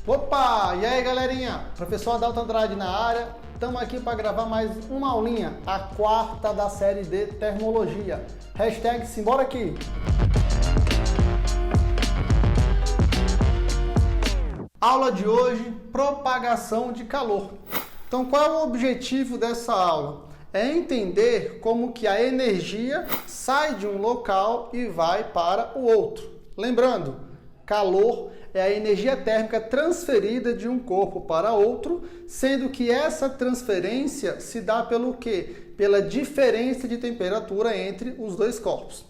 Opa! E aí, galerinha? Professor Adalto Andrade na área. Estamos aqui para gravar mais uma aulinha, a quarta da série de Termologia. Hashtag simbora aqui! Aula de hoje, propagação de calor. Então, qual é o objetivo dessa aula? É entender como que a energia sai de um local e vai para o outro. Lembrando, calor é a energia térmica transferida de um corpo para outro, sendo que essa transferência se dá pelo quê? Pela diferença de temperatura entre os dois corpos.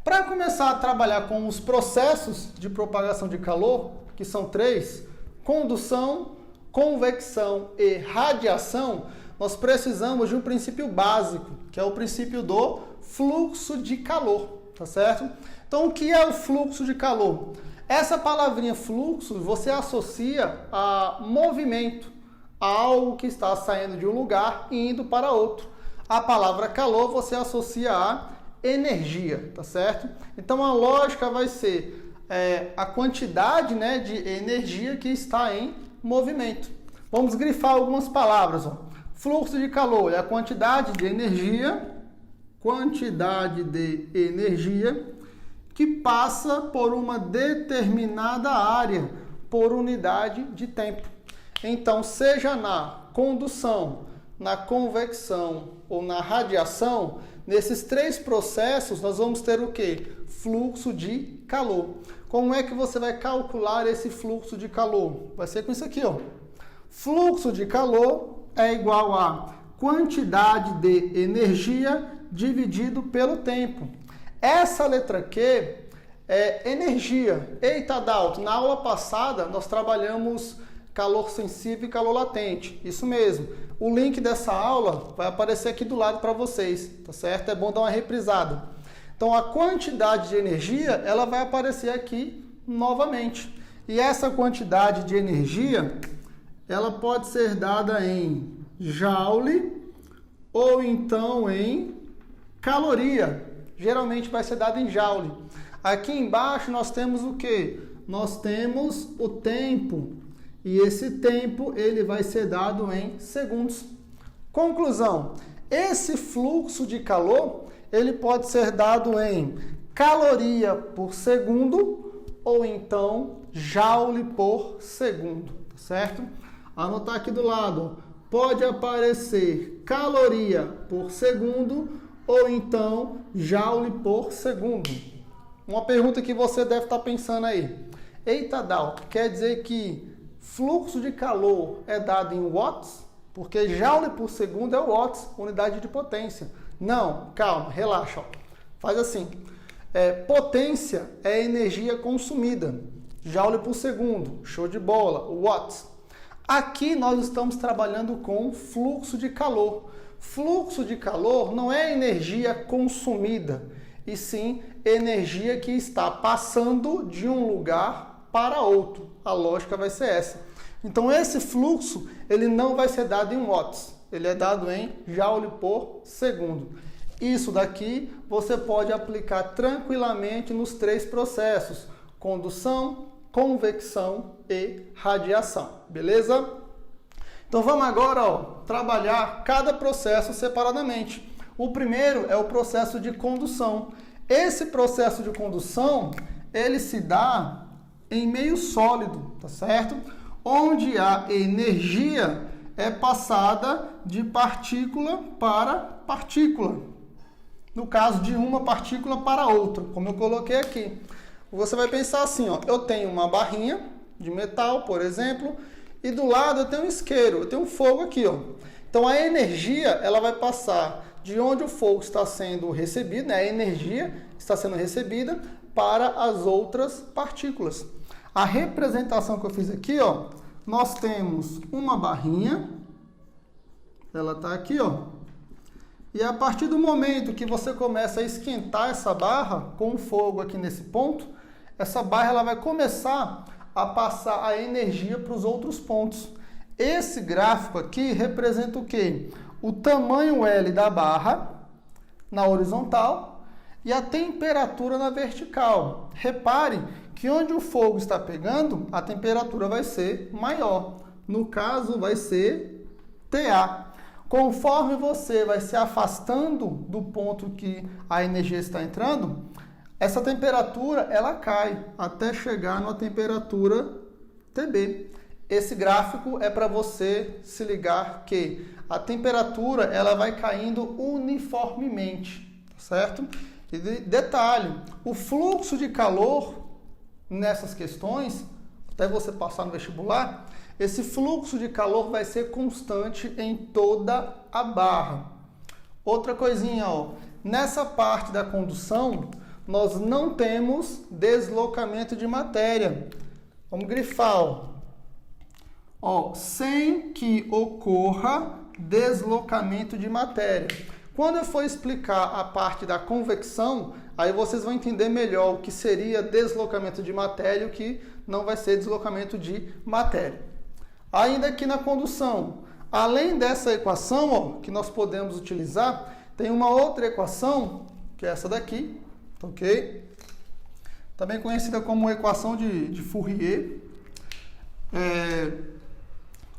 Para começar a trabalhar com os processos de propagação de calor, que são três: condução, convecção e radiação, nós precisamos de um princípio básico, que é o princípio do fluxo de calor, tá certo? Então, o que é o fluxo de calor? Essa palavrinha fluxo você associa a movimento, a algo que está saindo de um lugar e indo para outro. A palavra calor você associa a energia, tá certo? Então, a lógica vai ser a quantidade, de energia que está em movimento. Vamos grifar algumas palavras. Fluxo de calor é a quantidade de energia que passa por uma determinada área por unidade de tempo. Então, seja na condução, na convecção ou na radiação, nesses três processos nós vamos ter o quê? Fluxo de calor. Como é que você vai calcular esse fluxo de calor? Vai ser com isso aqui, Fluxo de calor é igual a quantidade de energia dividido pelo tempo. Essa letra Q é energia. Eita, Adalto, na aula passada nós trabalhamos calor sensível e calor latente. Isso mesmo. O link dessa aula vai aparecer aqui do lado para vocês, tá certo? É bom dar uma reprisada. Então, a quantidade de energia, ela vai aparecer aqui novamente. E essa quantidade de energia, ela pode ser dada em joule ou então em caloria. Geralmente vai ser dado em joule. Aqui embaixo nós temos o quê? Nós temos o tempo. E esse tempo ele vai ser dado em segundos. Conclusão. Esse fluxo de calor ele pode ser dado em caloria por segundo ou então joule por segundo. Certo? Anotar aqui do lado. Pode aparecer caloria por segundo ou então joule por segundo. Uma pergunta que você deve estar pensando aí. Eita, Dalton, quer dizer que fluxo de calor é dado em watts? Porque joule por segundo é watts, unidade de potência. Não, calma, relaxa. Faz assim. Potência é energia consumida. Joule por segundo, show de bola, watts. Aqui nós estamos trabalhando com fluxo de calor. Fluxo de calor não é energia consumida, e sim energia que está passando de um lugar para outro. A lógica vai ser essa. Então, esse fluxo ele não vai ser dado em watts, ele é dado em joule por segundo. Isso daqui você pode aplicar tranquilamente nos três processos: condução, convecção e radiação. Beleza? Então vamos agora trabalhar cada processo separadamente. O primeiro é o processo de condução. Esse processo de condução, ele se dá em meio sólido, tá certo? Onde a energia é passada de partícula para partícula. No caso de uma partícula para outra, como eu coloquei aqui. Você vai pensar assim, eu tenho uma barrinha de metal, por exemplo, e do lado eu tenho um isqueiro, eu tenho um fogo aqui, Então a energia, ela vai passar de onde o fogo está sendo recebido, a energia está sendo recebida para as outras partículas. A representação que eu fiz aqui, nós temos uma barrinha, ela está aqui, e a partir do momento que você começa a esquentar essa barra com o fogo aqui nesse ponto, essa barra ela vai começar a passar a energia para os outros pontos. Esse gráfico aqui representa o quê? O tamanho L da barra na horizontal e a temperatura na vertical. Repare que onde o fogo está pegando, a temperatura vai ser maior. No caso, vai ser TA. Conforme você vai se afastando do ponto que a energia está entrando, essa temperatura ela cai até chegar na temperatura TB. Esse gráfico é para você se ligar que a temperatura ela vai caindo uniformemente, certo? E detalhe, o fluxo de calor nessas questões, até você passar no vestibular, esse fluxo de calor vai ser constante em toda a barra. Outra coisinha, ó, nessa parte da condução, nós não temos deslocamento de matéria. Vamos grifar, ó, sem que ocorra deslocamento de matéria. Quando eu for explicar a parte da convecção, aí vocês vão entender melhor o que seria deslocamento de matéria e o que não vai ser deslocamento de matéria. Ainda aqui na condução, além dessa equação, ó, que nós podemos utilizar, tem uma outra equação, que é essa daqui, ok? Também conhecida como equação de Fourier.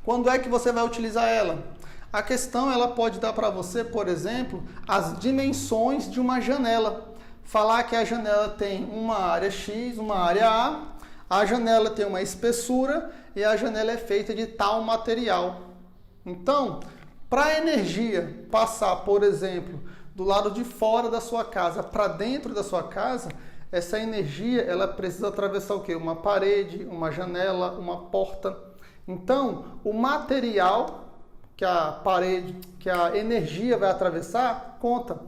Quando é que você vai utilizar ela? A questão ela pode dar para você, por exemplo, as dimensões de uma janela. Falar que a janela tem uma área X, uma área a janela tem uma espessura e a janela é feita de tal material. Então, para a energia passar, por exemplo, do lado de fora da sua casa para dentro da sua casa, essa energia ela precisa atravessar o quê? Uma parede, uma janela, uma porta. Então, o material que a parede, que a energia vai atravessar, conta.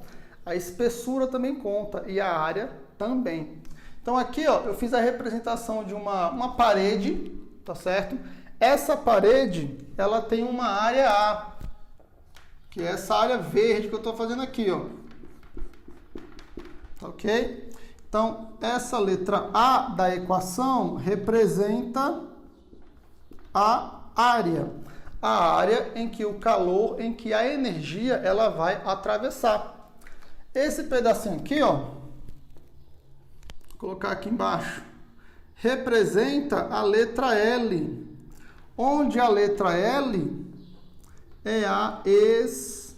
A espessura também conta e a área também. Então aqui, ó, eu fiz a representação de uma parede, tá certo? Essa parede, ela tem uma área A, que é essa área verde que eu estou fazendo aqui, ó. Ok? Então, essa letra A da equação representa a área em que o calor, em que a energia, ela vai atravessar. Esse pedacinho aqui, ó, vou colocar aqui embaixo, representa a letra L, onde a letra L é a espessura.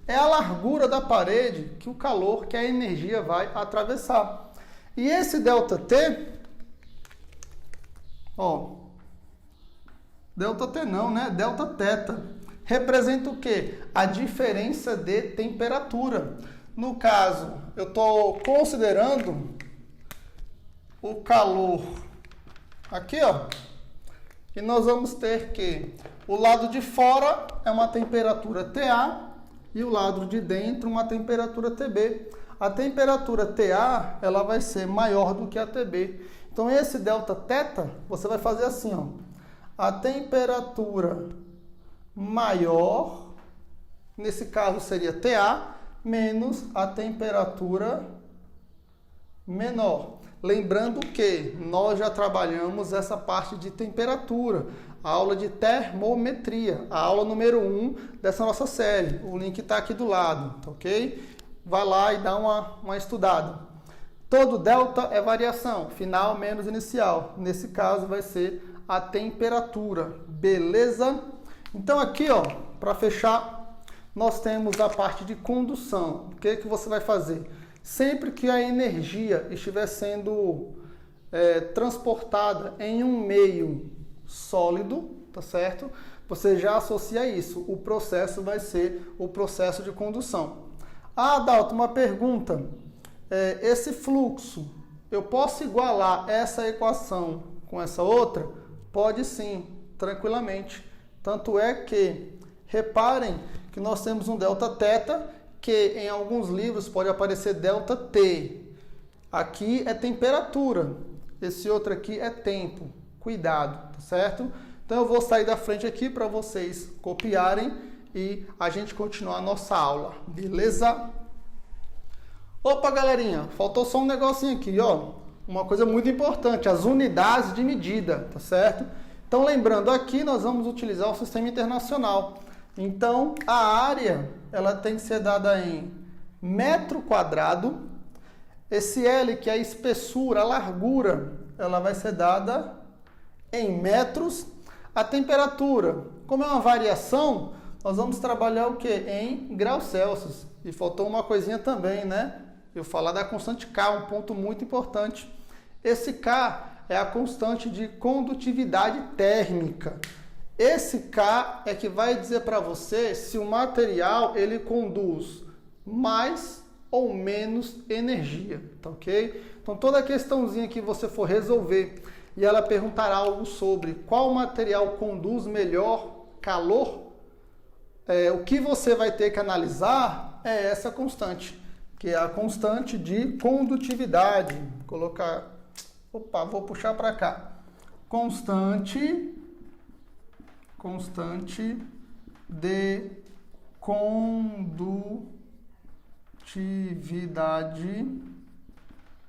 É a largura da parede que o calor, que a energia vai atravessar. E esse ΔT, ó, ΔT não, né? Δθ. Representa o quê? A diferença de temperatura. No caso, eu estou considerando o calor aqui, ó. E nós vamos ter que o lado de fora é uma temperatura TA e o lado de dentro uma temperatura TB. A temperatura TA, ela vai ser maior do que a TB. Então esse Δθ, você vai fazer assim, ó. A temperatura maior, nesse caso seria TA, menos a temperatura menor. Lembrando que nós já trabalhamos essa parte de temperatura, a aula de termometria, a aula número 1 dessa nossa série. O link está aqui do lado, tá ok? Vai lá e dá uma estudada. Todo delta é variação, final menos inicial. Nesse caso vai ser a temperatura, beleza? Então aqui, ó, para fechar, nós temos a parte de condução. O que que você vai fazer? Sempre que a energia estiver sendo transportada em um meio sólido, tá certo? Você já associa isso. O processo vai ser o processo de condução. Ah, Dalton, uma pergunta. Esse fluxo, eu posso igualar essa equação com essa outra? Pode sim, tranquilamente. Tanto é que, reparem que nós temos um Δθ, que em alguns livros pode aparecer ΔT. Aqui é temperatura, esse outro aqui é tempo. Cuidado, tá certo? Então eu vou sair da frente aqui para vocês copiarem e a gente continuar a nossa aula, beleza? Opa, galerinha, faltou só um negocinho aqui, ó. Uma coisa muito importante, as unidades de medida, tá certo? Então lembrando, aqui nós vamos utilizar o sistema internacional. Então a área, ela tem que ser dada em metro quadrado, Esse L, que é a espessura, a largura, ela vai ser dada em metros. A temperatura, como é uma variação, nós vamos trabalhar o quê? Em graus Celsius. E faltou uma coisinha também, né? Eu falar da constante K, um ponto muito importante. Esse K é a constante de condutividade térmica. Esse K é que vai dizer para você se o material ele conduz mais ou menos energia, tá ok? Então toda questãozinha que você for resolver e ela perguntar algo sobre qual material conduz melhor calor, o que você vai ter que analisar é essa constante, que é a constante de condutividade. Vou colocar, vou puxar para cá. Constante de condutividade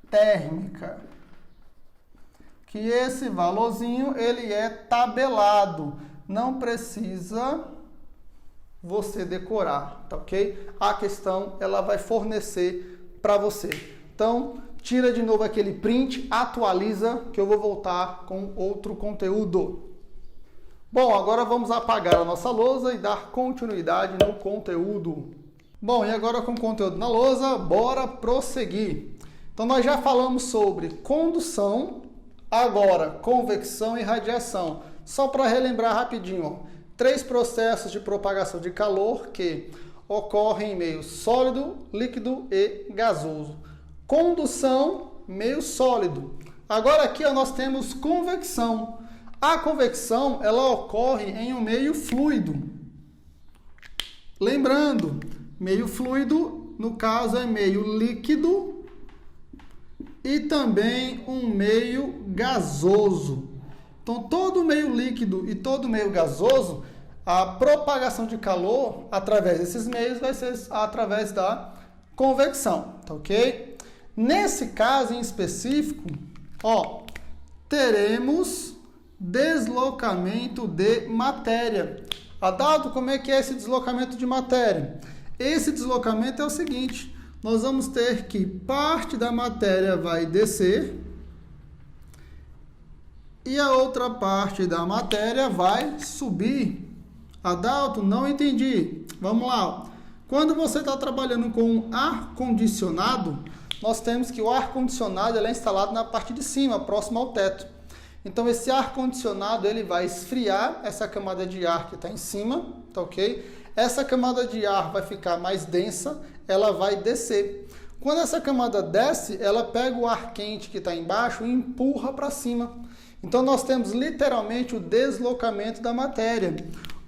térmica. Que esse valorzinho ele é tabelado, não precisa você decorar, tá ok? A questão ela vai fornecer para você. Então, tira de novo aquele print, atualiza, que eu vou voltar com outro conteúdo. Bom, agora vamos apagar a nossa lousa e dar continuidade no conteúdo. Bom, e agora com o conteúdo na lousa, bora prosseguir. Então, nós já falamos sobre condução, agora convecção e radiação. Só para relembrar rapidinho, ó, 3 processos de propagação de calor que ocorrem em meio sólido, líquido e gasoso. Condução, meio sólido. Agora aqui ó, nós temos convecção. A convecção ela ocorre em um meio fluido. Lembrando, meio fluido, no caso é meio líquido e também um meio gasoso. Então, todo meio líquido e todo meio gasoso, a propagação de calor através desses meios vai ser através da convecção, tá ok? Nesse caso em específico, ó, teremos deslocamento de matéria. Adalto, como é que é esse deslocamento de matéria? Esse deslocamento é o seguinte, nós vamos ter que parte da matéria vai descer e a outra parte da matéria vai subir. Adalto, não entendi. Vamos lá. Quando você está trabalhando com ar-condicionado, nós temos que o ar-condicionado é instalado na parte de cima, próximo ao teto. Então, esse ar-condicionado ele vai esfriar essa camada de ar que está em cima, tá ok? Essa camada de ar vai ficar mais densa, ela vai descer. Quando essa camada desce, ela pega o ar quente que está embaixo e empurra para cima. Então, nós temos literalmente o deslocamento da matéria,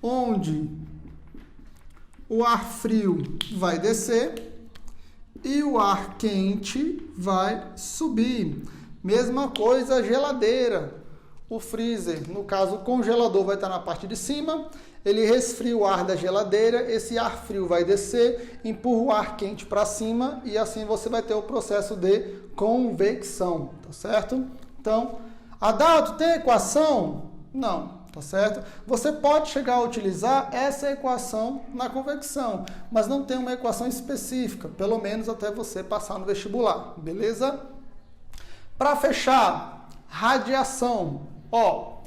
onde o ar frio vai descer e o ar quente vai subir. Mesma coisa a geladeira. O freezer, no caso o congelador, vai estar na parte de cima, ele resfria o ar da geladeira, esse ar frio vai descer, empurra o ar quente para cima e assim você vai ter o processo de convecção, tá certo? Então, Adalto, tem equação? Não, tá certo? Você pode chegar a utilizar essa equação na convecção, mas não tem uma equação específica, pelo menos até você passar no vestibular, beleza? Para fechar, radiação, ó,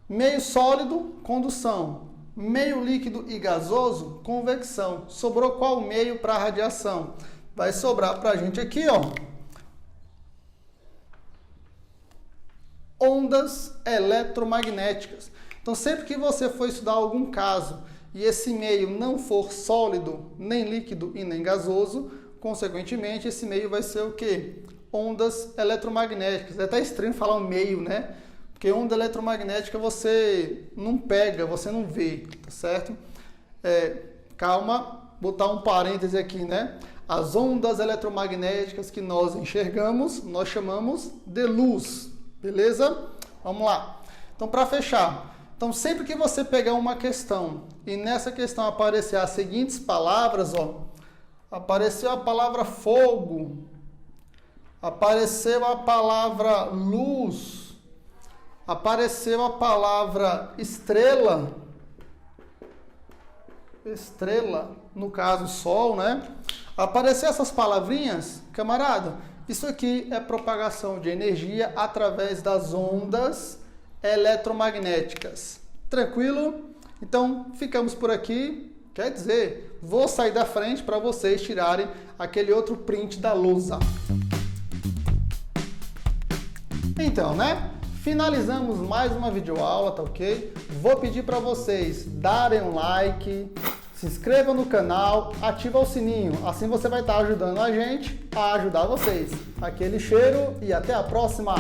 meio sólido, condução, meio líquido e gasoso, convecção. Sobrou qual meio para radiação? Vai sobrar para a gente aqui, ó, ondas eletromagnéticas. Então, sempre que você for estudar algum caso e esse meio não for sólido, nem líquido e nem gasoso, consequentemente, esse meio vai ser o quê? Ondas eletromagnéticas. É até estranho falar o meio, né? Porque onda eletromagnética você não pega, você não vê, tá certo? Calma, botar um parêntese aqui, né? As ondas eletromagnéticas que nós enxergamos, nós chamamos de luz, beleza? Vamos lá. Então, para fechar, então sempre que você pegar uma questão e nessa questão aparecer as seguintes palavras, ó, apareceu a palavra fogo, apareceu a palavra luz, apareceu a palavra estrela, no caso sol, né? Aparecer essas palavrinhas, camarada, isso aqui é propagação de energia através das ondas eletromagnéticas. Tranquilo? Então, ficamos por aqui. Quer dizer, vou sair da frente para vocês tirarem aquele outro print da lousa. Então, né? Finalizamos mais uma videoaula, tá ok? Vou pedir para vocês darem um like, se inscrevam no canal, ativa o sininho, assim você vai estar ajudando a gente a ajudar vocês. Aquele cheiro e até a próxima!